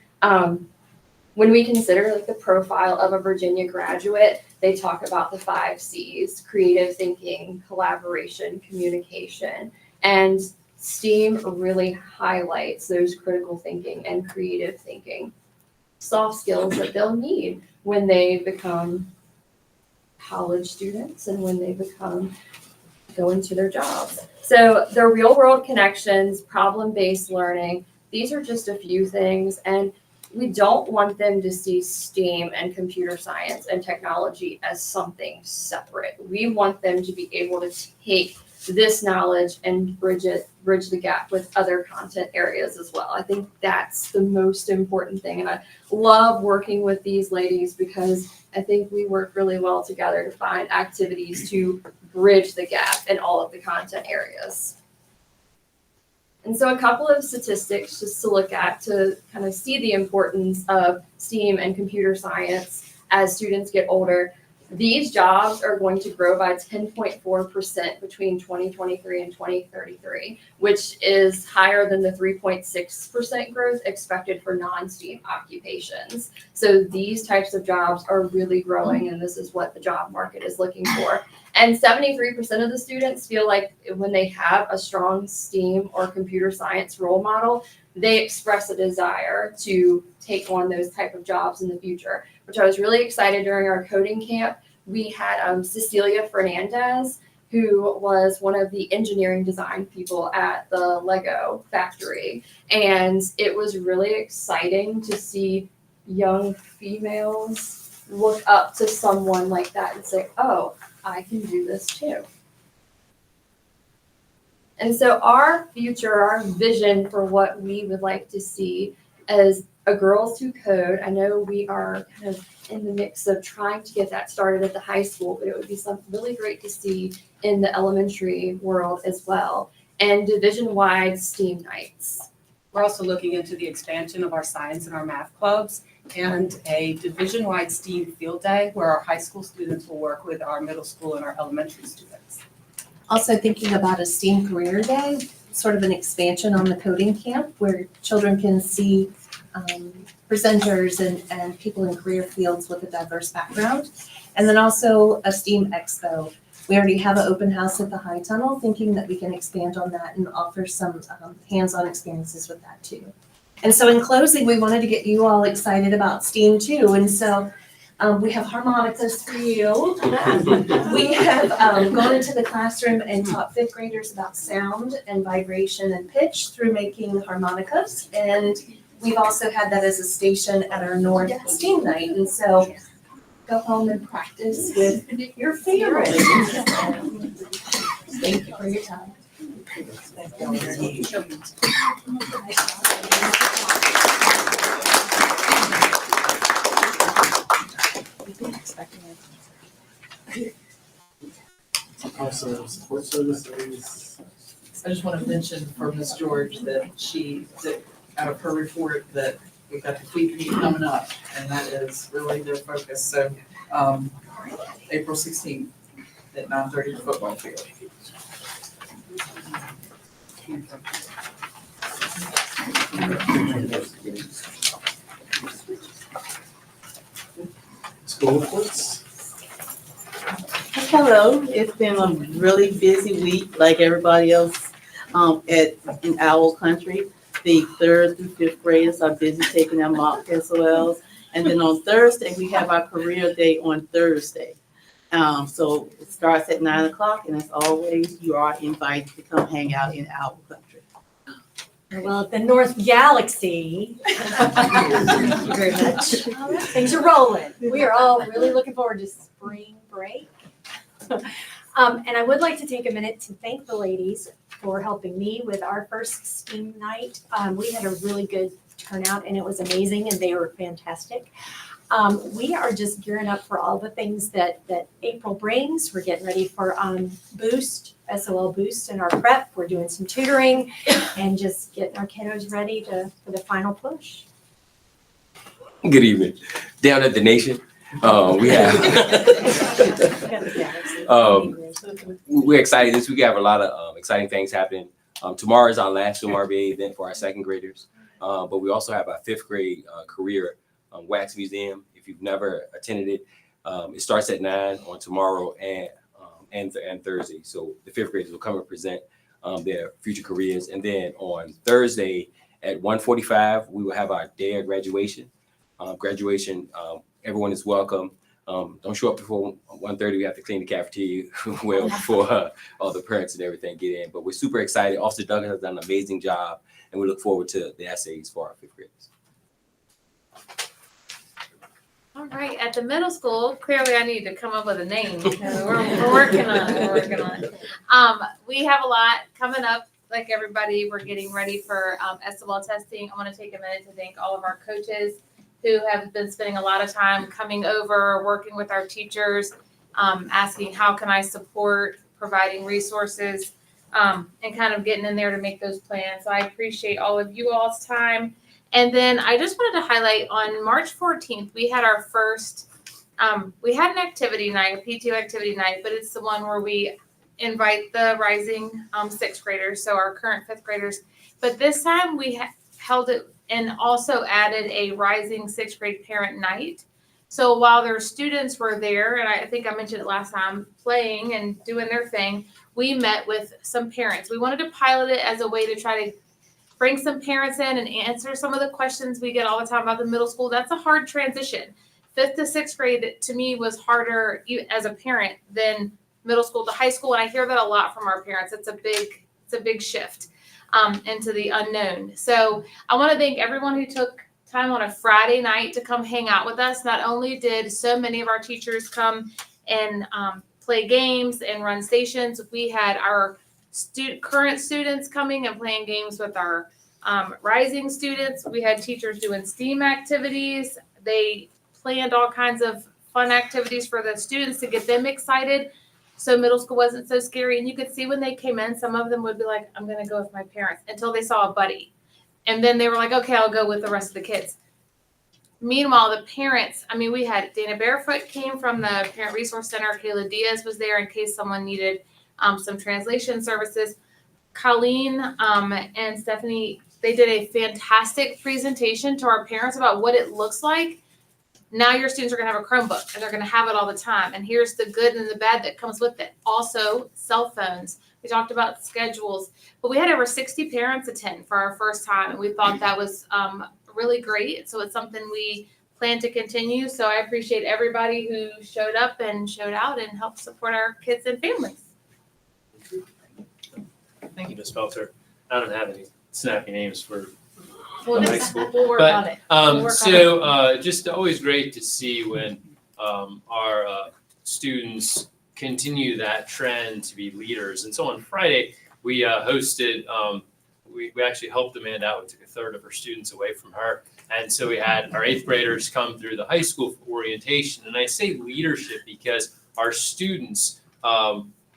O: When we consider like the profile of a Virginia graduate, they talk about the 5 C's: creative thinking, collaboration, communication, and STEAM really highlights those critical thinking and creative thinking soft skills that they'll need when they become college students and when they go into their jobs. So the real world connections, problem-based learning, these are just a few things, and we don't want them to see STEAM and computer science and technology as something separate. We want them to be able to take this knowledge and bridge the gap with other content areas as well. I think that's the most important thing. And I love working with these ladies because I think we work really well together to find activities to bridge the gap in all of the content areas. And so a couple of statistics just to look at to kind of see the importance of STEAM and computer science as students get older. These jobs are going to grow by 10.4% between 2023 and 2033, which is higher than the 3.6% growth expected for non-STEAM occupations. So these types of jobs are really growing, and this is what the job market is looking for. And 73% of the students feel like when they have a strong STEAM or computer science role model, they express a desire to take on those type of jobs in the future, which I was really excited during our coding camp. We had Cecilia Fernandez, who was one of the engineering design people at the Lego factory. And it was really exciting to see young females look up to someone like that and say, oh, I can do this too. And so our future, our vision for what we would like to see as a Girls Who Code, I know we are kind of in the mix of trying to get that started at the high school, but it would be something really great to see in the elementary world as well. And division-wide STEAM nights.
P: We're also looking into the expansion of our science and our math clubs and a division-wide STEAM field day where our high school students will work with our middle school and our elementary students.
N: Also thinking about a STEAM career day, sort of an expansion on the coding camp where children can see presenters and people in career fields with a diverse background. And then also a STEAM expo. We already have an open house at the High Tunnel, thinking that we can expand on that and offer some hands-on experiences with that too. And so in closing, we wanted to get you all excited about STEAM too. And so we have harmonicas for you. We have gone into the classroom and taught 5th graders about sound and vibration and pitch through making harmonicas. And we've also had that as a station at our North STEAM night. And so go home and practice with your family. Thank you for your time.
A: Also, support services.
I: I just want to mention for Ms. George that out of her report that we've got the Fleet Meet coming up, and that is really their focus. So April 16th at 9:30 football field.
A: School reports.
Q: Hello, it's been a really busy week like everybody else in Owl Country. The 3rd through 5th graders are busy taking their mock SOLs. And then on Thursday, we have our career day on Thursday. So it starts at 9 o'clock, and as always, you are invited to come hang out in Owl Country.
R: Well, at the North Galaxy, thank you very much. Things are rolling. We are all really looking forward to spring break. And I would like to take a minute to thank the ladies for helping me with our first STEAM night. We had a really good turnout and it was amazing and they were fantastic. We are just gearing up for all the things that April brings. We're getting ready for Boost, SOL Boost in our prep. We're doing some tutoring and just getting our kiddos ready for the final push.
S: Good evening. Down at the Nation, we have, we're excited. This week we have a lot of exciting things happening. Tomorrow is our last MRBA event for our second graders, but we also have our fifth grade career wax museum. If you've never attended it, it starts at 9 on tomorrow and Thursday. So the fifth graders will come and present their future careers. And then on Thursday at 1:45, we will have our day of graduation. Everyone is welcome. Don't show up before 1:30. We have to clean the cafeteria well before all the parents and everything get in. But we're super excited. Officer Duncan has done an amazing job, and we look forward to the essays for our fifth graders.
T: All right, at the middle school, clearly I need to come up with a name. We're working on it. We have a lot coming up. Like everybody, we're getting ready for SOL testing. I want to take a minute to thank all of our coaches who have been spending a lot of time coming over, working with our teachers, asking how can I support, providing resources, and kind of getting in there to make those plans. So I appreciate all of you all's time. And then I just wanted to highlight on March 14th, we had our first, we had an activity night, a PTO activity night, but it's the one where we invite the rising sixth graders, so our current fifth graders. But this time we held it and also added a rising sixth grade parent night. So while their students were there, and I think I mentioned it last time, playing and doing their thing, we met with some parents. We wanted to pilot it as a way to try to bring some parents in and answer some of the questions we get all the time about the middle school. That's a hard transition. Fifth to sixth grade to me was harder as a parent than middle school to high school. And I hear that a lot from our parents. It's a big shift into the unknown. So I want to thank everyone who took time on a Friday night to come hang out with us. Not only did so many of our teachers come and play games and run stations, we had our current students coming and playing games with our rising students. We had teachers doing STEAM activities. They planned all kinds of fun activities for the students to get them excited. So middle school wasn't so scary. And you could see when they came in, some of them would be like, I'm going to go with my parents, until they saw a buddy. And then they were like, okay, I'll go with the rest of the kids. Meanwhile, the parents, I mean, we had Dana Barefoot came from the Parent Resource Center. Kayla Diaz was there in case someone needed some translation services. Colleen and Stephanie, they did a fantastic presentation to our parents about what it looks like. Now your students are going to have a Chromebook and they're going to have it all the time. And here's the good and the bad that comes with it. Also, cell phones. We talked about schedules, but we had over 60 parents attend for our first time. And we thought that was really great. So it's something we plan to continue. So I appreciate everybody who showed up and showed out and helped support our kids and families.
U: Thank you, Ms. Felter. I don't have any snappy names for
T: We'll
U: high school.
T: work on it.
U: Just always great to see when our students continue that trend to be leaders. And so on Friday, we hosted, we actually helped Amanda out. We took a third of her students away from her. And so we had our eighth graders come through the high school for orientation. And I say leadership because our students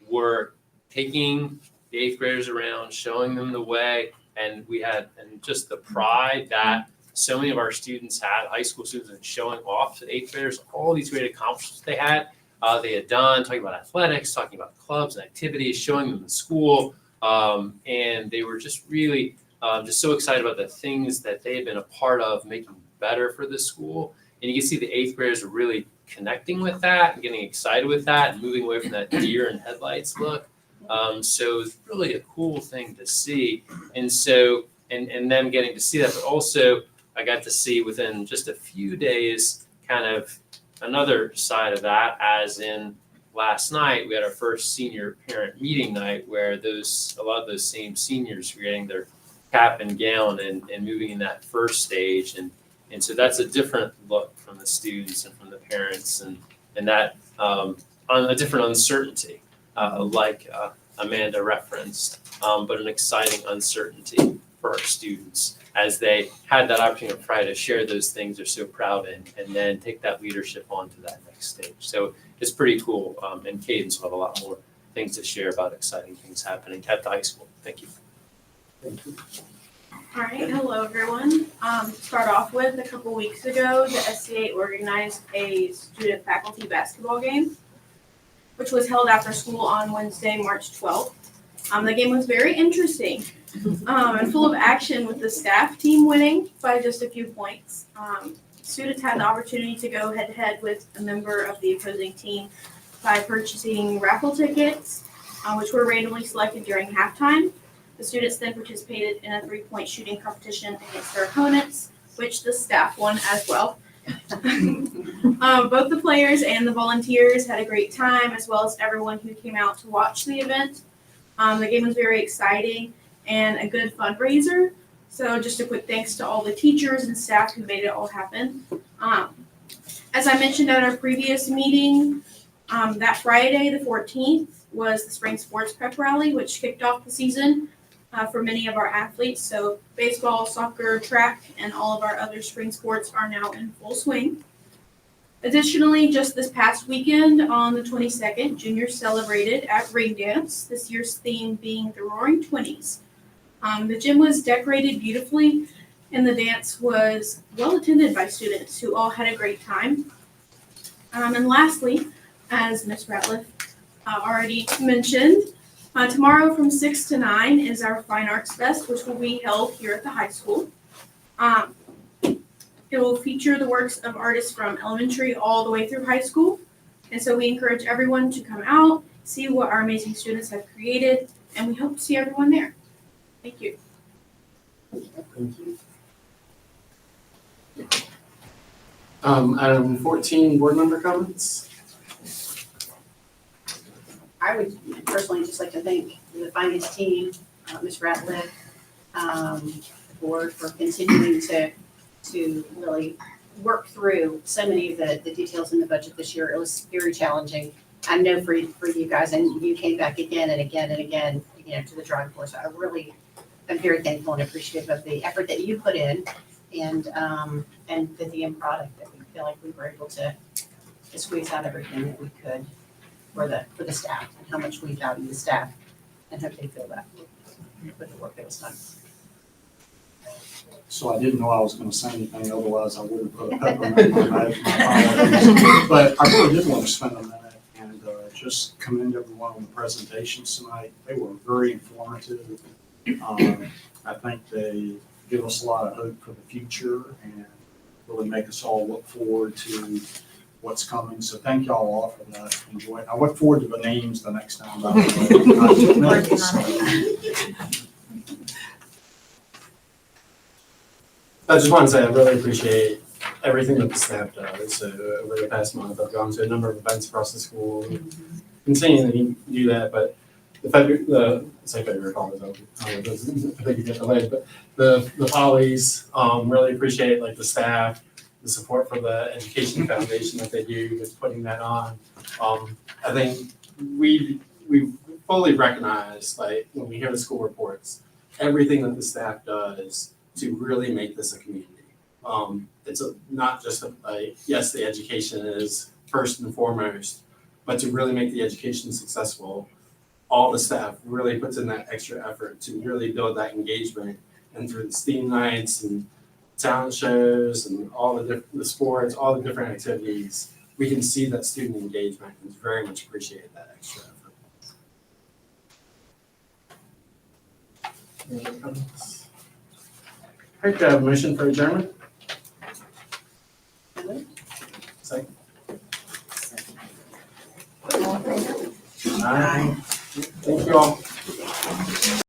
U: were taking the eighth graders around, showing them the way. And just the pride that so many of our students had, high school students, and showing off to eighth graders, all these great accomplishments they had done, talking about athletics, talking about clubs and activities, showing them the school. And they were just really just so excited about the things that they had been a part of making better for the school. And you can see the eighth graders are really connecting with that and getting excited with that and moving away from that deer in headlights look. So it's really a cool thing to see. And so, and them getting to see that, but also I got to see within just a few days, kind of another side of that, as in last night, we had our first senior parent meeting night where a lot of those same seniors were getting their cap and gown and moving in that first stage. And so that's a different look from the students and from the parents and that on a different uncertainty. like Amanda referenced, but an exciting uncertainty for our students as they had that opportunity on Friday to share those things they're so proud in, and then take that leadership on to that next stage. So it's pretty cool, and Cadence will have a lot more things to share about exciting things happening at the high school. Thank you.
F: All right, hello everyone. To start off with, a couple weeks ago, the SCA organized a student faculty basketball game, which was held after school on Wednesday, March 12th. The game was very interesting and full of action, with the staff team winning by just a few points. Students had the opportunity to go head to head with a member of the opposing team by purchasing raffle tickets, which were randomly selected during halftime. The students then participated in a 3-point shooting competition against their opponents, which the staff won as well. Both the players and the volunteers had a great time, as well as everyone who came out to watch the event. The game was very exciting and a good fundraiser. So just a quick thanks to all the teachers and staff who made it all happen. As I mentioned at our previous meeting, that Friday, the 14th, was the spring sports prep rally, which kicked off the season for many of our athletes. So baseball, soccer, track, and all of our other spring sports are now in full swing. Additionally, just this past weekend on the 22nd, juniors celebrated at Ring Dance, this year's theme being the Roaring Twenties. The gym was decorated beautifully, and the dance was well attended by students who all had a great time. And lastly, as Ms. Ratliff already mentioned, tomorrow from 6 to 9 is our Fine Arts Fest, which will be held here at the high school. It will feature the works of artists from elementary all the way through high school. And so we encourage everyone to come out, see what our amazing students have created, and we hope to see everyone there. Thank you.
A: Thank you. Item 14, board member comments.
B: I would personally just like to thank the finance team, Ms. Ratliff, the board for continuing to really work through so many of the details in the budget this year. It was very challenging. I know for you guys, and you came back again and again and again, to the drawing board. So I really am very thankful and appreciative of the effort that you put in, and the end product that we feel like we were able to squeeze out everything that we could for the staff, and how much we value the staff and hope they feel that with the work that was done.
D: So I didn't know I was gonna say anything, otherwise I would have put a peppermint on my apologies. But I really did want to spend a minute and just commend everyone on the presentations tonight. They were very informative. I think they give us a lot of hope for the future and really make us all look forward to what's coming. So thank y'all all for that. Enjoy it. I look forward to the names the next time. By the way.
A: I just want to say I really appreciate everything that the staff does. Over the past month, I've gone to a number of events across the school, continuing to do that. But February College, I think you get delayed, but the Pollies really appreciate the staff, the support for the Education Foundation that they do with putting that on. I think we fully recognize, when we hear the school reports, everything that the staff does to really make this a community. It's not just yes, the education is first and foremost, but to really make the education successful, all the staff really puts in that extra effort to really build that engagement. And through the STEAM nights and talent shows and all the sports, all the different activities, we can see that student engagement is very much appreciated, that extra effort. Any other comments? All right, do I have a motion for adjournment? Second. Aye. Thank you all.